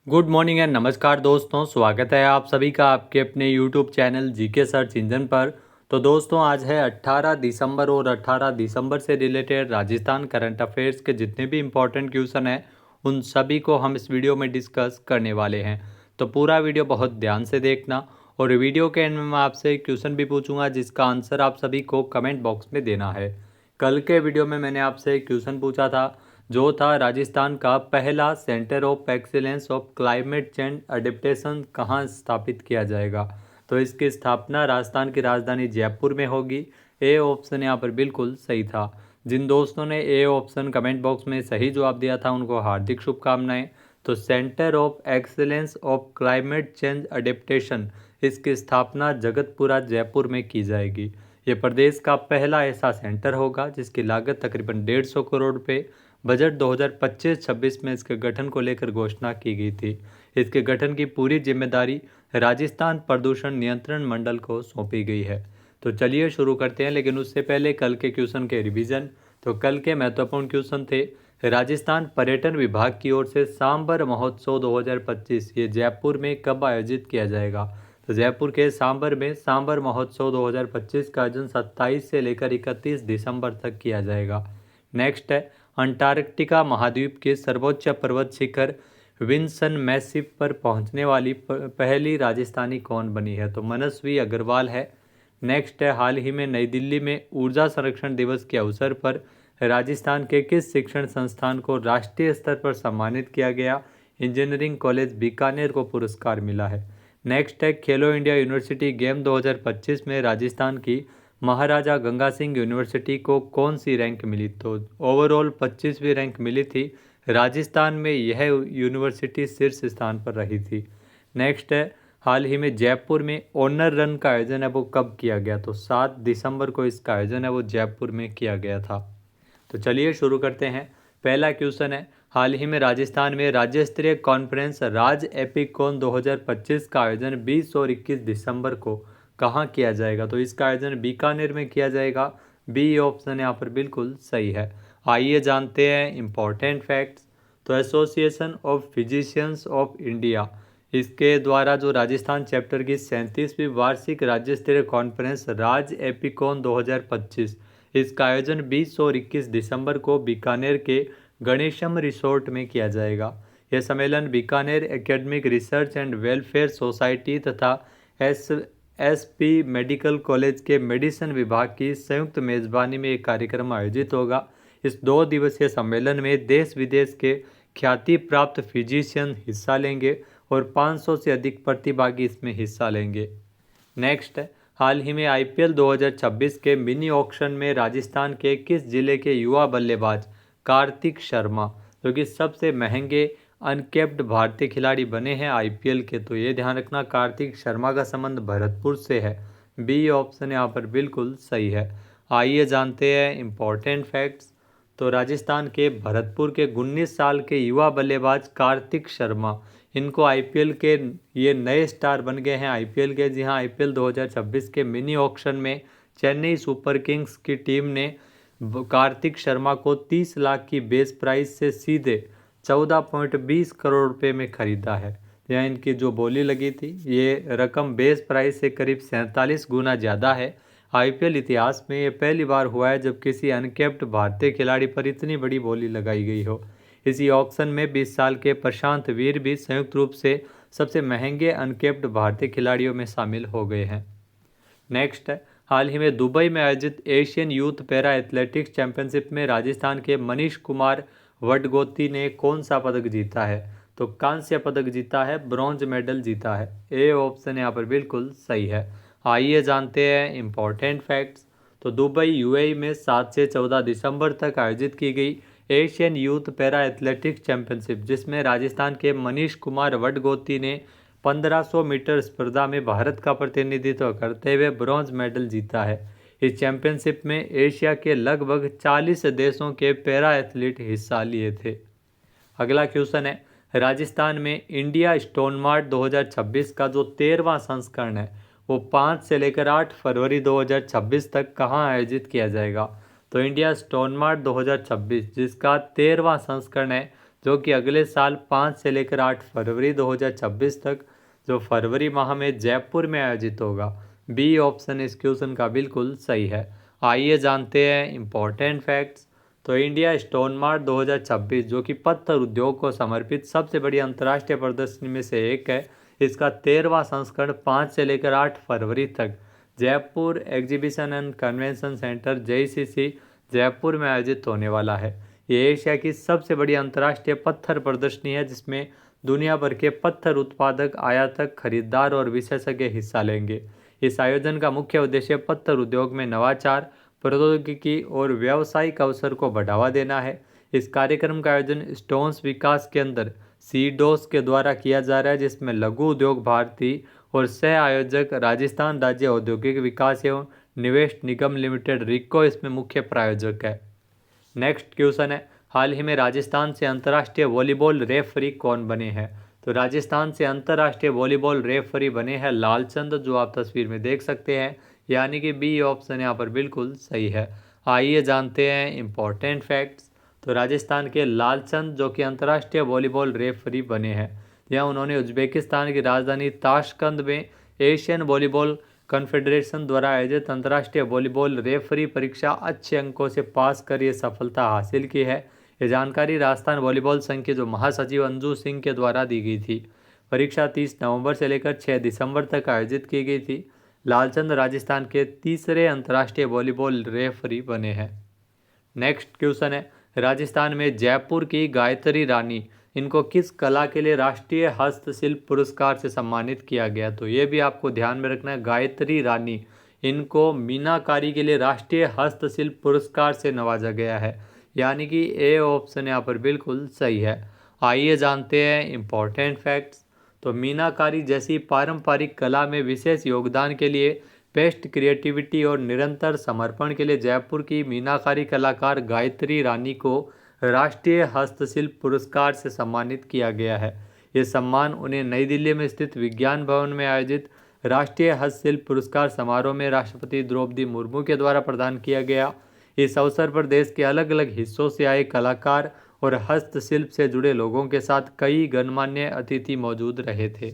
Good morning and नमस्कार दोस्तों, स्वागत है आप सभी का आपके अपने YouTube channel GK search engine पर। तो दोस्तों आज है 18 दिसंबर और 18 दिसंबर से रिलेटेड राजस्थान करंट अफेयर्स के जितने भी इम्पोर्टेंट क्वेश्चन हैं उन सभी को हम इस वीडियो में डिस्कस करने वाले हैं। तो पूरा वीडियो बहुत ध्यान से देखना और वीडियो के एंड में मैं आपसे क्वेश्चन भी पूछूंगा जिसका आंसर आप सभी को कमेंट बॉक्स में देना है। कल के वीडियो में मैंने आपसे क्वेश्चन पूछा था जो था राजस्थान का पहला centre of excellence of climate change adaptation कहाँ स्थापित किया जाएगा। तो इसकी स्थापना राजस्थान की राजधानी जयपुर में होगी। ए ऑप्शन यहाँ पर बिल्कुल सही था। जिन दोस्तों ने ए ऑप्शन कमेंट बॉक्स में सही जवाब दिया था उनको हार्दिक शुभकामनाएं। तो centre of excellence of climate change adaptation इसकी स्थापना जगतपुरा जयपुर में की जाएगी। ये प्रदेश का पहला ऐसा सेंटर होगा जिसकी लागत तकरीबन 150 करोड़ रुपये बजट 2025-26 में इसके गठन को लेकर घोषणा की गई थी। इसके गठन की पूरी जिम्मेदारी राजस्थान प्रदूषण नियंत्रण मंडल को सौंपी गई है। तो चलिए शुरू करते हैं, लेकिन उससे पहले कल के क्वेश्चन के रिवीजन। तो कल के महत्वपूर्ण क्वेश्चन थे राजस्थान पर्यटन विभाग की ओर से सांबर महोत्सव 2025 ये जयपुर में कब आयोजित किया जाएगा। तो जयपुर के सांबर में सांबर महोत्सव 2025 का आयोजन 27 से लेकर 31 दिसंबर तक किया जाएगा। नेक्स्ट है अंटार्कटिका महाद्वीप के सर्वोच्च पर्वत शिखर विंसन मैसिव पर पहुंचने वाली पहली राजस्थानी कौन बनी है। तो मनस्वी अग्रवाल है। नेक्स्ट है हाल ही में नई दिल्ली में ऊर्जा संरक्षण दिवस के अवसर पर राजस्थान के किस शिक्षण संस्थान को राष्ट्रीय स्तर पर सम्मानित किया गया। इंजीनियरिंग कॉलेज बीकानेर को पुरस्कार मिला है। नेक्स्ट है खेलो इंडिया यूनिवर्सिटी गेम 2025 में राजस्थान की महाराजा गंगा सिंह यूनिवर्सिटी को कौन सी रैंक मिली। तो ओवरऑल 25वीं रैंक मिली थी। राजस्थान में यह यूनिवर्सिटी शीर्ष स्थान पर रही थी। नेक्स्ट है हाल ही में जयपुर में ऑनर रन का आयोजन है वो कब किया गया। तो 7 दिसंबर को इसका आयोजन है वो जयपुर में किया गया था। तो चलिए शुरू करते हैं। पहला क्वेश्चन है हाल ही में राजस्थान में राज्य स्तरीय कॉन्फ्रेंस राज एपिकॉन 2025 का आयोजन 20 और 21 दिसंबर को कहाँ किया जाएगा। तो इसका आयोजन बीकानेर में किया जाएगा। बी ऑप्शन यहाँ पर बिल्कुल सही है। आइए जानते हैं इम्पोर्टेंट फैक्ट्स। तो association of physicians of India इसके द्वारा जो राजस्थान चैप्टर की 37वीं वार्षिक राज्य स्तरीय कॉन्फ्रेंस राज एपिकॉन 2025 इसका आयोजन 20 और 21 दिसंबर को बीकानेर के गणेशम रिसोर्ट में किया जाएगा। यह सम्मेलन Bikaner academic research and welfare society तथा एसपी मेडिकल कॉलेज के मेडिसिन विभाग की संयुक्त मेजबानी में एक कार्यक्रम आयोजित होगा। इस 2 दिवसीय सम्मेलन में देश विदेश के ख्याति प्राप्त फिजिशियन हिस्सा लेंगे और 500 से अधिक प्रतिभागी इसमें हिस्सा लेंगे। नेक्स्ट है हाल ही में आईपीएल 2026 के मिनी ऑक्शन में राजस्थान के किस जिले के युवा बल्लेबाज कार्तिक शर्मा जो कि सबसे महंगे अनकेप्ड भारतीय खिलाड़ी बने हैं आईपीएल के। तो ये ध्यान रखना कार्तिक शर्मा का संबंध भरतपुर से है। बी ऑप्शन यहाँ पर बिल्कुल सही है। आइए जानते हैं इम्पोर्टेंट फैक्ट्स। तो राजस्थान के भरतपुर के 19 साल के युवा बल्लेबाज कार्तिक शर्मा इनको आईपीएल के ये नए स्टार बन गए हैं आईपीएल के। जी हाँ, आईपीएल 2026 के मिनी ऑक्शन में चेन्नई सुपर किंग्स की टीम ने कार्तिक शर्मा को 30 लाख की बेस प्राइस से सीधे 14.20 करोड़ रुपए में खरीदा है। यहाँ इनकी जो बोली लगी थी ये रकम बेस प्राइस से करीब 47 गुना ज़्यादा है। आईपीएल इतिहास में ये पहली बार हुआ है जब किसी अनकेप्ड भारतीय खिलाड़ी पर इतनी बड़ी बोली लगाई गई हो। इसी ऑक्शन में 20 साल के प्रशांत वीर भी संयुक्त रूप से सबसे महंगे अनकेप्ड भारतीय खिलाड़ियों में शामिल हो गए हैं। नेक्स्ट है हाल ही में दुबई में आयोजित Asian youth para athletics championship में राजस्थान के मनीष कुमार वडगोती ने कौन सा पदक जीता है। तो कांस्य पदक जीता है, ब्रॉन्ज मेडल जीता है। ए ऑप्शन यहाँ पर बिल्कुल सही है। आइए जानते हैं इम्पोर्टेंट फैक्ट्स। तो दुबई यूएई में 7 से 14 दिसंबर तक आयोजित की गई Asian youth para athletics championship जिसमें राजस्थान के मनीष कुमार वडगोती ने 1500 मीटर स्पर्धा में भारत का प्रतिनिधित्व करते हुए ब्रॉन्ज मेडल जीता है। इस चैंपियनशिप में एशिया के लगभग 40 देशों के पैरा एथलीट हिस्सा लिए थे। अगला क्वेश्चन है राजस्थान में इंडिया स्टोन मार्ट 2026 का जो 13वां संस्करण है वो 5 से लेकर 8 फरवरी 2026 तक कहाँ आयोजित किया जाएगा। तो इंडिया स्टोन मार्ट 2026 जिसका 13वां संस्करण है जो कि अगले साल 5 से लेकर 8 फरवरी 2026 तक जो फरवरी माह में जयपुर में आयोजित होगा। बी ऑप्शन इस क्वेश्चन का बिल्कुल सही है। आइए जानते हैं इम्पोर्टेंट फैक्ट्स। तो इंडिया स्टोन मार्ट 2026 जो कि पत्थर उद्योग को समर्पित सबसे बड़ी अंतर्राष्ट्रीय प्रदर्शनी में से एक है, इसका 13वां संस्करण 5 से लेकर 8 फरवरी तक Jaipur exhibition and convention centre JCC Jaipur में आयोजित होने वाला है। ये एशिया की सबसे बड़ी अंतर्राष्ट्रीय पत्थर प्रदर्शनी है जिसमें दुनिया भर के पत्थर उत्पादक, आयातक, खरीदार और विशेषज्ञ हिस्सा लेंगे। इस आयोजन का मुख्य उद्देश्य पत्थर उद्योग में नवाचार, प्रौद्योगिकी और व्यावसायिक अवसर को बढ़ावा देना है। इस कार्यक्रम का आयोजन स्टोन्स विकास केंद्र सीडोस के द्वारा किया जा रहा है, जिसमें लघु उद्योग भारती और सह आयोजक राजस्थान राज्य औद्योगिक विकास एवं निवेश निगम लिमिटेड रिको इसमें मुख्य प्रायोजक है। नेक्स्ट क्वेश्चन है, हाल ही में राजस्थान से अंतर्राष्ट्रीय वॉलीबॉल रेफरी कौन बने हैं? तो राजस्थान से अंतर्राष्ट्रीय वॉलीबॉल रेफरी बने हैं लालचंद, जो आप तस्वीर में देख सकते हैं, यानी कि बी ऑप्शन यहाँ पर बिल्कुल सही है। आइए जानते हैं इम्पोर्टेंट फैक्ट्स। तो राजस्थान के लालचंद जो कि अंतर्राष्ट्रीय वॉलीबॉल रेफरी बने हैं, यहाँ उन्होंने उज्बेकिस्तान की राजधानी ताशकंद में एशियन वॉलीबॉल कॉन्फेडरेशन द्वारा आयोजित अंतर्राष्ट्रीय वॉलीबॉल रेफरी परीक्षा अच्छे अंकों से पास कर ये सफलता हासिल की है। ये जानकारी राजस्थान वॉलीबॉल संघ के जो महासचिव अंजू सिंह के द्वारा दी गई थी। परीक्षा 30 नवंबर से लेकर 6 दिसंबर तक आयोजित की गई थी। लालचंद राजस्थान के तीसरे अंतर्राष्ट्रीय वॉलीबॉल रेफरी बने हैं। नेक्स्ट क्वेश्चन है, राजस्थान में जयपुर की गायत्री रानी, इनको किस कला के लिए राष्ट्रीय हस्तशिल्प पुरस्कार से सम्मानित किया गया? तो ये भी आपको ध्यान में रखना है, गायत्री रानी, इनको मीनाकारी के लिए राष्ट्रीय हस्तशिल्प पुरस्कार से नवाजा गया है, यानी कि ए ऑप्शन यहाँ पर बिल्कुल सही है। आइए जानते हैं इम्पोर्टेंट फैक्ट्स। तो मीनाकारी जैसी पारंपरिक कला में विशेष योगदान के लिए, बेस्ट क्रिएटिविटी और निरंतर समर्पण के लिए जयपुर की मीनाकारी कलाकार गायत्री रानी को राष्ट्रीय हस्तशिल्प पुरस्कार से सम्मानित किया गया है। ये सम्मान उन्हें नई दिल्ली में स्थित विज्ञान भवन में आयोजित राष्ट्रीय हस्तशिल्प पुरस्कार समारोह में राष्ट्रपति द्रौपदी मुर्मू के द्वारा प्रदान किया गया। इस अवसर पर देश के अलग अलग हिस्सों से आए कलाकार और हस्तशिल्प से जुड़े लोगों के साथ कई गणमान्य अतिथि मौजूद रहे थे।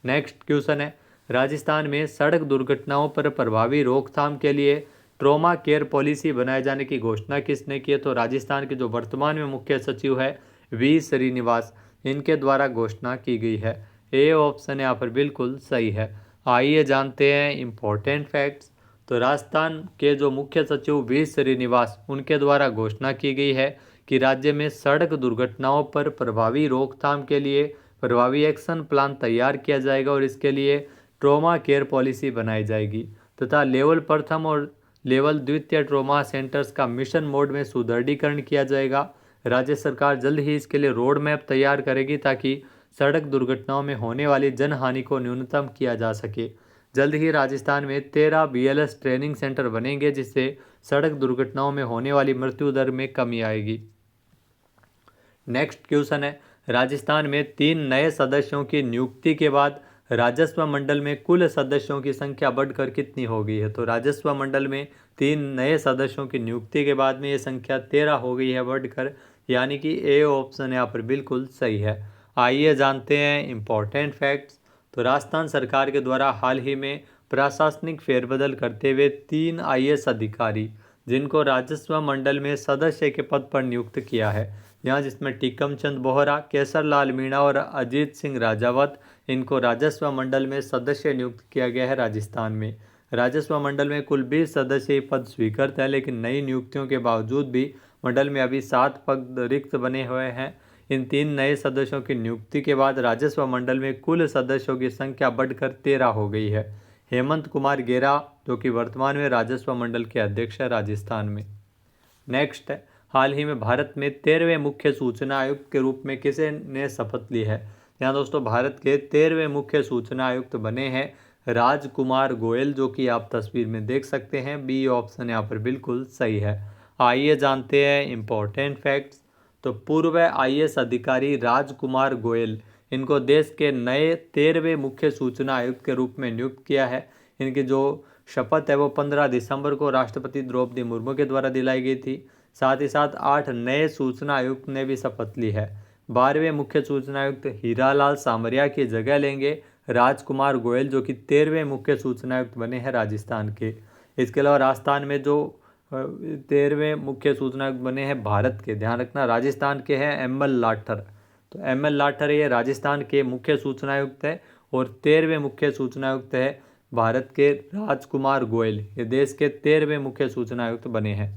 नेक्स्ट क्वेश्चन है, राजस्थान में सड़क दुर्घटनाओं पर प्रभावी रोकथाम के लिए ट्रॉमा केयर पॉलिसी बनाए जाने की घोषणा किसने की है? तो राजस्थान के जो वर्तमान में मुख्य सचिव है वी श्रीनिवास, इनके द्वारा घोषणा की गई है। ए ऑप्शन यहाँ पर बिल्कुल सही है। आइए जानते हैं इम्पोर्टेंट फैक्ट्स। तो राजस्थान के जो मुख्य सचिव वी श्रीनिवास, उनके द्वारा घोषणा की गई है कि राज्य में सड़क दुर्घटनाओं पर प्रभावी रोकथाम के लिए प्रभावी एक्शन प्लान तैयार किया जाएगा और इसके लिए ट्रॉमा केयर पॉलिसी बनाई जाएगी तथा लेवल प्रथम और लेवल द्वितीय ट्रॉमा सेंटर्स का मिशन मोड में सुदृढ़ीकरण किया जाएगा। राज्य सरकार जल्द ही इसके लिए रोड मैप तैयार करेगी ताकि सड़क दुर्घटनाओं में होने वाली जनहानि को न्यूनतम किया जा सके। जल्द ही राजस्थान में 13 BLS ट्रेनिंग सेंटर बनेंगे जिससे सड़क दुर्घटनाओं में होने वाली मृत्यु दर में कमी आएगी। नेक्स्ट क्वेश्चन है, राजस्थान में 3 नए सदस्यों की नियुक्ति के बाद राजस्व मंडल में कुल सदस्यों की संख्या बढ़कर कितनी हो गई है? तो राजस्व मंडल में 3 नए सदस्यों की नियुक्ति के बाद में ये संख्या 13 हो गई है बढ़कर, यानी कि ए ऑप्शन यहाँ पर बिल्कुल सही है। आइए जानते हैं इम्पोर्टेंट फैक्ट्स। तो राजस्थान सरकार के द्वारा हाल ही में प्रशासनिक फेरबदल करते हुए 3 IAS अधिकारी जिनको राजस्व मंडल में सदस्य के पद पर नियुक्त किया है, यहाँ जिसमें टीकम चंद बोहरा, केसर लाल मीणा और अजीत सिंह राजावत, इनको राजस्व मंडल में सदस्य नियुक्त किया गया है राजस्थान में। राजस्व मंडल में कुल 20 सदस्य पद स्वीकृत है, लेकिन नई नियुक्तियों के बावजूद भी मंडल में अभी 7 पद रिक्त बने हुए हैं। इन 3 नए सदस्यों की नियुक्ति के बाद राजस्व मंडल में कुल सदस्यों की संख्या बढ़कर 13 हो गई है। हेमंत कुमार गेरा जो कि वर्तमान में राजस्व मंडल के अध्यक्ष है राजस्थान में। नेक्स्ट है, हाल ही में भारत में 13वें मुख्य सूचना आयुक्त के रूप में किसे ने शपथ ली है? यहाँ दोस्तों भारत के 13वें मुख्य सूचना आयुक्त बने हैं राजकुमार गोयल, जो कि आप तस्वीर में देख सकते हैं। बी ऑप्शन यहाँ पर बिल्कुल सही है। आइए जानते हैं इम्पोर्टेंट फैक्ट्स। तो पूर्व IAS अधिकारी राजकुमार गोयल, इनको देश के नए 13वें मुख्य सूचना आयुक्त के रूप में नियुक्त किया है। इनकी जो शपथ है वो 15 दिसंबर को राष्ट्रपति द्रौपदी मुर्मू के द्वारा दिलाई गई थी। साथ ही साथ 8 नए सूचना आयुक्त ने भी शपथ ली है। 12वें मुख्य सूचना आयुक्त हीरालाल सामरिया की जगह लेंगे राजकुमार गोयल, जो कि 13वें मुख्य सूचना आयुक्त बने हैं राजस्थान के। इसके अलावा राजस्थान में जो 13वें मुख्य सूचना आयुक्त बने हैं भारत के, ध्यान रखना राजस्थान के हैं एम.एल. लाठर। तो एम.एल. लाठर ये राजस्थान के मुख्य सूचना आयुक्त है और 13वें मुख्य सूचना आयुक्त है भारत के राजकुमार गोयल। ये देश के 13वें मुख्य सूचना आयुक्त बने हैं।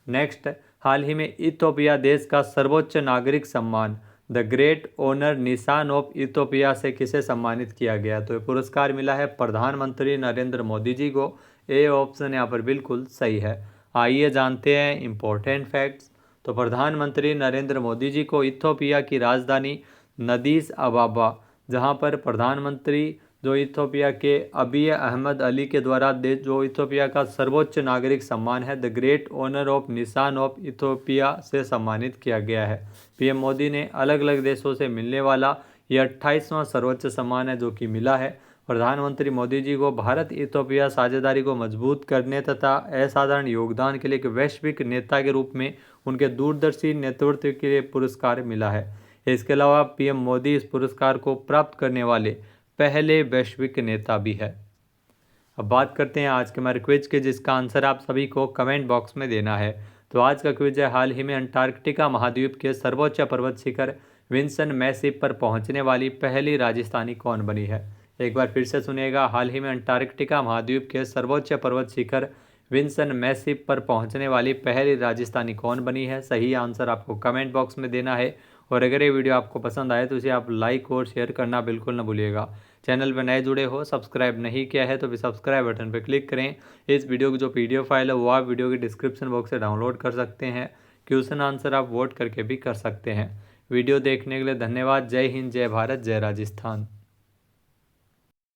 नेक्स्ट, हाल ही में इथोपिया देश का सर्वोच्च नागरिक सम्मान द ग्रेट ऑनर निशान ऑफ इथोपिया से किसे सम्मानित किया गया? तो ये पुरस्कार मिला है प्रधानमंत्री नरेंद्र मोदी जी को। ए ऑप्शन यहाँ पर बिल्कुल सही है। आइए जानते हैं इम्पोर्टेंट फैक्ट्स। तो प्रधानमंत्री नरेंद्र मोदी जी को इथोपिया की राजधानी नदीस अबाबा, जहाँ पर प्रधानमंत्री जो इथोपिया के अबिय अहमद अली के द्वारा जो इथोपिया का सर्वोच्च नागरिक सम्मान है द ग्रेट ऑनर ऑफ निशान ऑफ इथोपिया से सम्मानित किया गया है। पीएम मोदी ने अलग अलग देशों से मिलने वाला यह 28वां सर्वोच्च सम्मान है जो कि मिला है। प्रधानमंत्री मोदी जी को भारत इथोपिया साझेदारी को मजबूत करने तथा असाधारण योगदान के लिए एक वैश्विक नेता के रूप में उनके दूरदर्शी नेतृत्व के लिए पुरस्कार मिला है। इसके अलावा पीएम मोदी इस पुरस्कार को प्राप्त करने वाले पहले वैश्विक नेता भी है। अब बात करते हैं आज के हमारे क्विज के, जिसका आंसर आप सभी को कमेंट बॉक्स में देना है। तो आज का क्विज है, हाल ही में अंटार्कटिका महाद्वीप के सर्वोच्च पर्वत शिखर विंसन मैसिप पर पहुंचने वाली पहली राजस्थानी कौन बनी है? एक बार फिर से सुनिएगा, हाल ही में अंटार्कटिका महाद्वीप के सर्वोच्च पर्वत शिखर विंसन मैसिप पर पहुंचने वाली पहली राजस्थानी कौन बनी है? सही आंसर आपको कमेंट बॉक्स में देना है। और अगर ये वीडियो आपको पसंद आए तो इसे आप लाइक और शेयर करना बिल्कुल न भूलिएगा। चैनल पर नए जुड़े हो, सब्सक्राइब नहीं किया है तो भी सब्सक्राइब बटन पर क्लिक करें। इस वीडियो की जो PDF फाइल है वो आप वीडियो के डिस्क्रिप्शन बॉक्स से डाउनलोड कर सकते हैं। क्वेश्चन आंसर आप वोट करके भी कर सकते हैं। वीडियो देखने के लिए धन्यवाद। जय हिंद, जय भारत, जय राजस्थान।